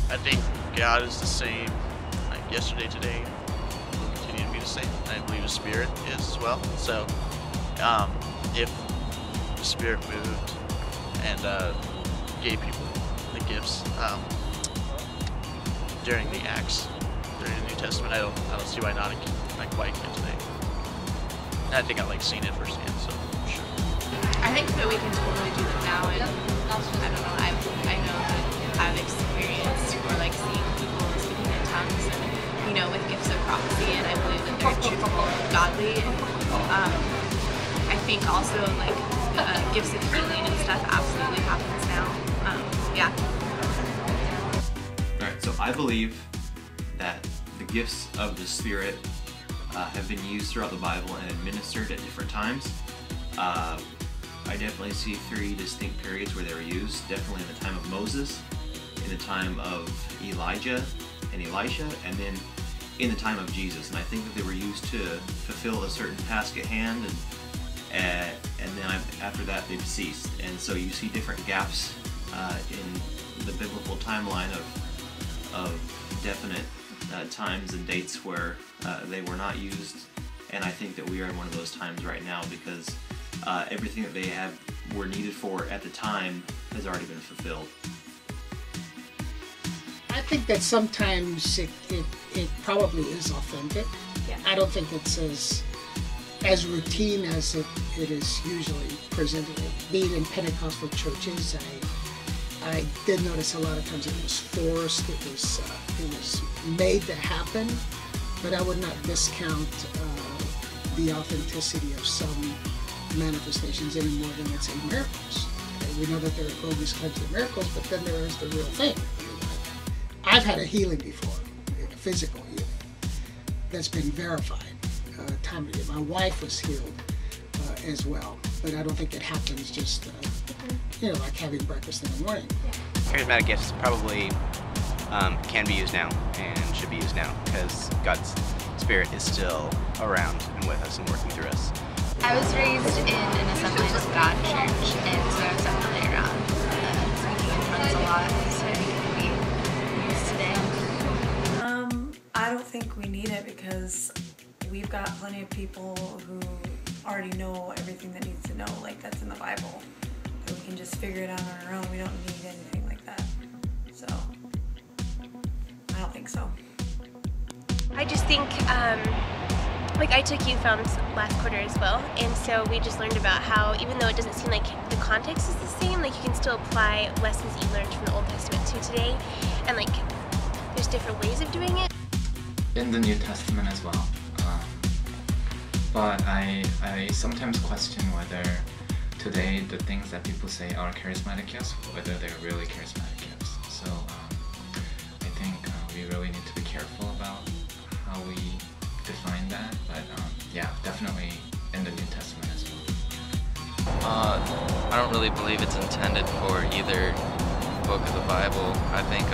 I think God is the same like yesterday, today, will continue to be the same. I believe the Spirit is as well. So if the Spirit moved and gave people the gifts during the Acts, during the New Testament, I don't see why not like why it can today. And I think I've seen it firsthand, so for sure. I think that we can totally do them now, and I don't know, I know that I've experienced or seeing people speaking in tongues and, with gifts of prophecy, and I believe that they're truthful and godly, and I think also gifts of healing and stuff absolutely happens now. Yeah. Alright, so I believe that the gifts of the Spirit have been used throughout the Bible and administered at different times. I definitely see three distinct periods where they were used. Definitely in the time of Moses, in the time of Elijah and Elisha, and then in the time of Jesus. And I think that they were used to fulfill a certain task at hand, and then after that they've ceased. And so you see different gaps in the biblical timeline of definite times and dates where they were not used. And I think that we are in one of those times right now, because everything that they were needed for at the time has already been fulfilled. I think that sometimes it probably is authentic. Yeah. I don't think it's as routine as it is usually presented. Being in Pentecostal churches, I did notice a lot of times it was forced, it was made to happen, but I would not discount the authenticity of some manifestations any more than, let's say, miracles. Okay? We know that there are bogus kinds of miracles, but then there is the real thing. I've had a healing before, a physical healing, that's been verified. Time to get. My wife was healed as well, but I don't think it happens just, like having breakfast in the morning. Charismatic gifts probably can be used now and should be used now, because God's Spirit is still around and with us and working through us. I was raised in an Assemblies of God church, and so I was definitely around speaking in tongues a lot, so I think it could be used today. I don't think we need it, because we've got plenty of people who already know everything that needs to know, that's in the Bible. We can just figure it out on our own. We don't need anything like that. So, I don't think so. I just think, I took youth last quarter as well, and so we just learned about how, even though it doesn't seem like the context is the same, you can still apply lessons that you learned from the Old Testament to today, and there's different ways of doing it. In the New Testament as well, but I sometimes question whether today the things that people say are charismatic gifts, whether they're really charismatic gifts. So I think we really need to be careful about how we define that, but yeah, definitely in the New Testament as well. I don't really believe it's intended for either book of the Bible. I think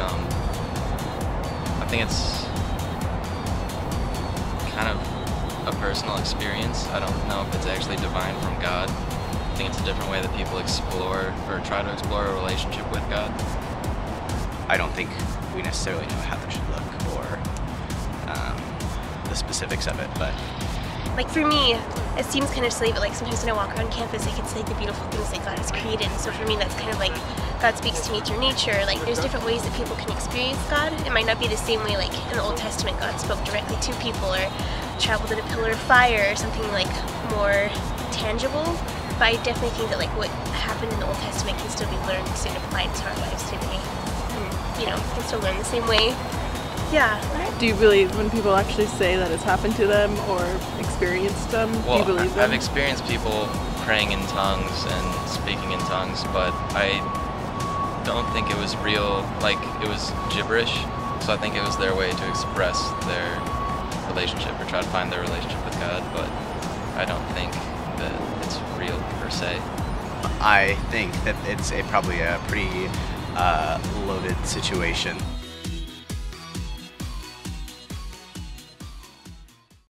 it's kind of a personal experience. I don't know if it's actually divine from God. I think it's a different way that people explore or try to explore a relationship with God. I don't think we necessarily know how they should look or the specifics of it, but for me, it seems kind of silly, but sometimes when I walk around campus, I can see the beautiful things that God has created. And so for me, that's kind of God speaks to me through nature. There's different ways that people can experience God. It might not be the same way in the Old Testament God spoke directly to people or traveled in a pillar of fire or something more tangible. But I definitely think that what happened in the Old Testament can still be learned and applied to our lives today. And, can still learn the same way. Yeah. Do you believe when people actually say that it's happened to them or experienced them? Well, do you believe them? I've experienced people praying in tongues and speaking in tongues, but I don't think it was real, like it was gibberish. So I think it was their way to express their relationship or try to find their relationship with God, but I don't think that it's real per se. I think that it's probably a pretty loaded situation.